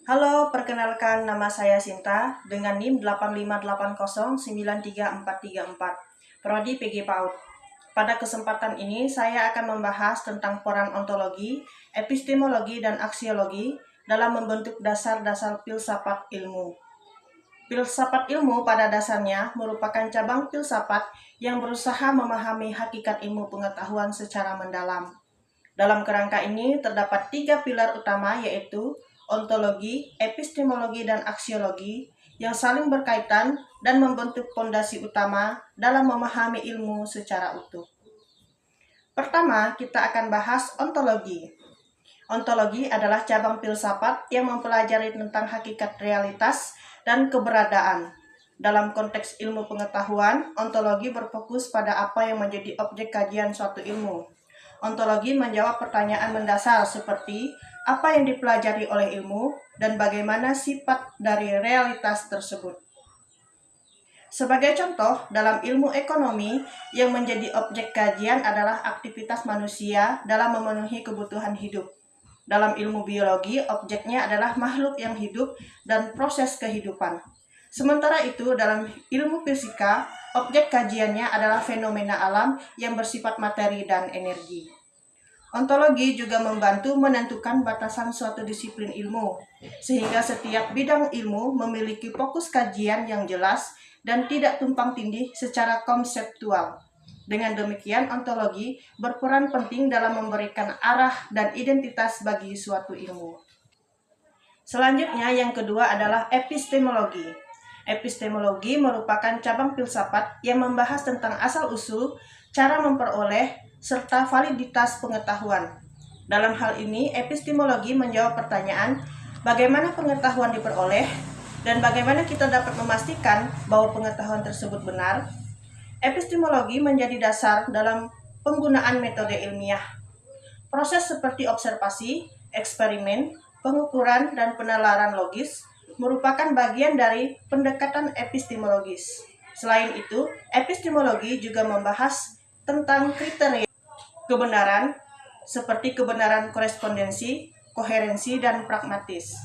Halo, perkenalkan nama saya Sinta dengan NIM 858093434, Prodi PG PAUD. Pada kesempatan ini saya akan membahas tentang peran ontologi, epistemologi, dan aksiologi dalam membentuk dasar-dasar filsafat ilmu. Filsafat ilmu pada dasarnya merupakan cabang filsafat yang berusaha memahami hakikat ilmu pengetahuan secara mendalam. Dalam kerangka ini terdapat 3 pilar utama yaitu ontologi, epistemologi, dan aksiologi yang saling berkaitan dan membentuk fondasi utama dalam memahami ilmu secara utuh. Pertama, kita akan bahas ontologi. Ontologi adalah cabang filsafat yang mempelajari tentang hakikat realitas dan keberadaan. Dalam konteks ilmu pengetahuan, ontologi berfokus pada apa yang menjadi objek kajian suatu ilmu. Ontologi menjawab pertanyaan mendasar seperti apa yang dipelajari oleh ilmu dan bagaimana sifat dari realitas tersebut. Sebagai contoh, dalam ilmu ekonomi, yang menjadi objek kajian adalah aktivitas manusia dalam memenuhi kebutuhan hidup. Dalam ilmu biologi, objeknya adalah makhluk yang hidup dan proses kehidupan. Sementara itu, dalam ilmu fisika, objek kajiannya adalah fenomena alam yang bersifat materi dan energi. Ontologi juga membantu menentukan batasan suatu disiplin ilmu, sehingga setiap bidang ilmu memiliki fokus kajian yang jelas dan tidak tumpang tindih secara konseptual. Dengan demikian, ontologi berperan penting dalam memberikan arah dan identitas bagi suatu ilmu. Selanjutnya, yang kedua adalah epistemologi. Epistemologi merupakan cabang filsafat yang membahas tentang asal-usul, cara memperoleh, serta validitas pengetahuan. Dalam hal ini, epistemologi menjawab pertanyaan bagaimana pengetahuan diperoleh dan bagaimana kita dapat memastikan bahwa pengetahuan tersebut benar. Epistemologi menjadi dasar dalam penggunaan metode ilmiah. Proses seperti observasi, eksperimen, pengukuran, dan penalaran logis merupakan bagian dari pendekatan epistemologis. Selain itu, epistemologi juga membahas tentang kriteria kebenaran seperti kebenaran korespondensi, koherensi, dan pragmatis.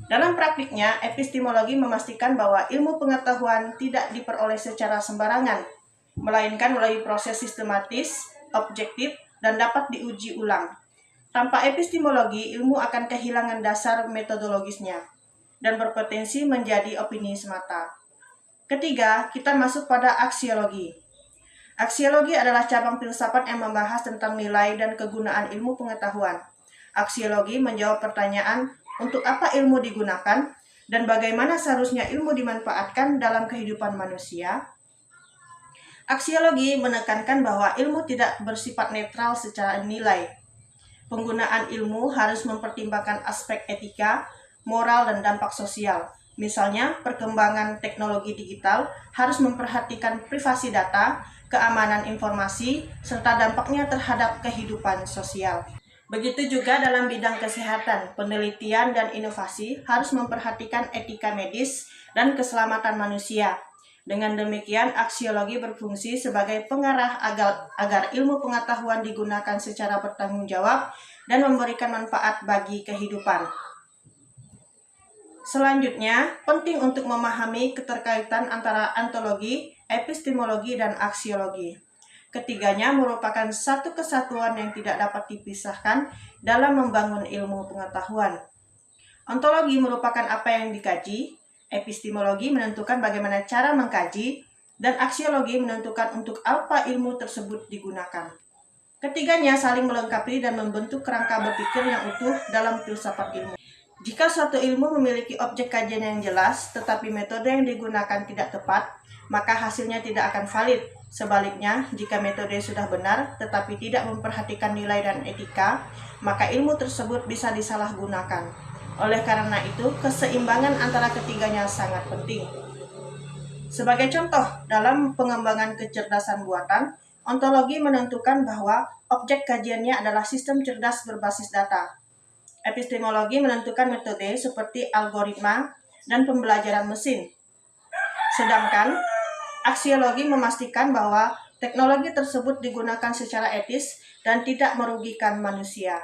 Dalam praktiknya, epistemologi memastikan bahwa ilmu pengetahuan tidak diperoleh secara sembarangan, melainkan melalui proses sistematis, objektif, dan dapat diuji ulang. Tanpa epistemologi, ilmu akan kehilangan dasar metodologisnya dan berpotensi menjadi opini semata. Ketiga, kita masuk pada aksiologi. Aksiologi adalah cabang filsafat yang membahas tentang nilai dan kegunaan ilmu pengetahuan. Aksiologi menjawab pertanyaan untuk apa ilmu digunakan dan bagaimana seharusnya ilmu dimanfaatkan dalam kehidupan manusia. Aksiologi menekankan bahwa ilmu tidak bersifat netral secara nilai. Penggunaan ilmu harus mempertimbangkan aspek etika, moral, dan dampak sosial. Misalnya, perkembangan teknologi digital harus memperhatikan privasi data, keamanan informasi, serta dampaknya terhadap kehidupan sosial. Begitu juga dalam bidang kesehatan, penelitian dan inovasi harus memperhatikan etika medis dan keselamatan manusia. Dengan demikian, aksiologi berfungsi sebagai pengarah agar ilmu pengetahuan digunakan secara bertanggung jawab dan memberikan manfaat bagi kehidupan. Selanjutnya, penting untuk memahami keterkaitan antara ontologi, epistemologi, dan aksiologi. Ketiganya merupakan satu kesatuan yang tidak dapat dipisahkan dalam membangun ilmu pengetahuan. Ontologi merupakan apa yang dikaji, epistemologi menentukan bagaimana cara mengkaji, dan aksiologi menentukan untuk apa ilmu tersebut digunakan. Ketiganya saling melengkapi dan membentuk kerangka berpikir yang utuh dalam filsafat ilmu. Jika suatu ilmu memiliki objek kajian yang jelas, tetapi metode yang digunakan tidak tepat, maka hasilnya tidak akan valid. Sebaliknya, jika metode sudah benar tetapi tidak memperhatikan nilai dan etika, maka ilmu tersebut bisa disalahgunakan. Oleh karena itu, keseimbangan antara ketiganya sangat penting. Sebagai contoh, dalam pengembangan kecerdasan buatan, ontologi menentukan bahwa objek kajiannya adalah sistem cerdas berbasis data. Epistemologi menentukan metode seperti algoritma dan pembelajaran mesin. Sedangkan aksiologi memastikan bahwa teknologi tersebut digunakan secara etis dan tidak merugikan manusia.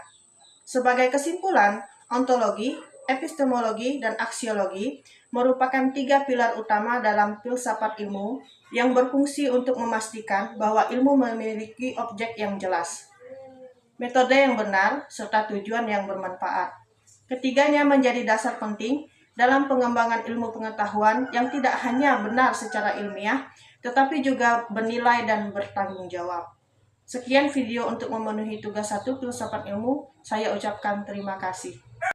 Sebagai kesimpulan, ontologi, epistemologi, dan aksiologi merupakan 3 pilar utama dalam filsafat ilmu yang berfungsi untuk memastikan bahwa ilmu memiliki objek yang jelas, metode yang benar, serta tujuan yang bermanfaat. Ketiganya menjadi dasar penting dalam pengembangan ilmu pengetahuan yang tidak hanya benar secara ilmiah, tetapi juga bernilai dan bertanggung jawab. Sekian video untuk memenuhi tugas 1 filsafat ilmu. Saya ucapkan terima kasih.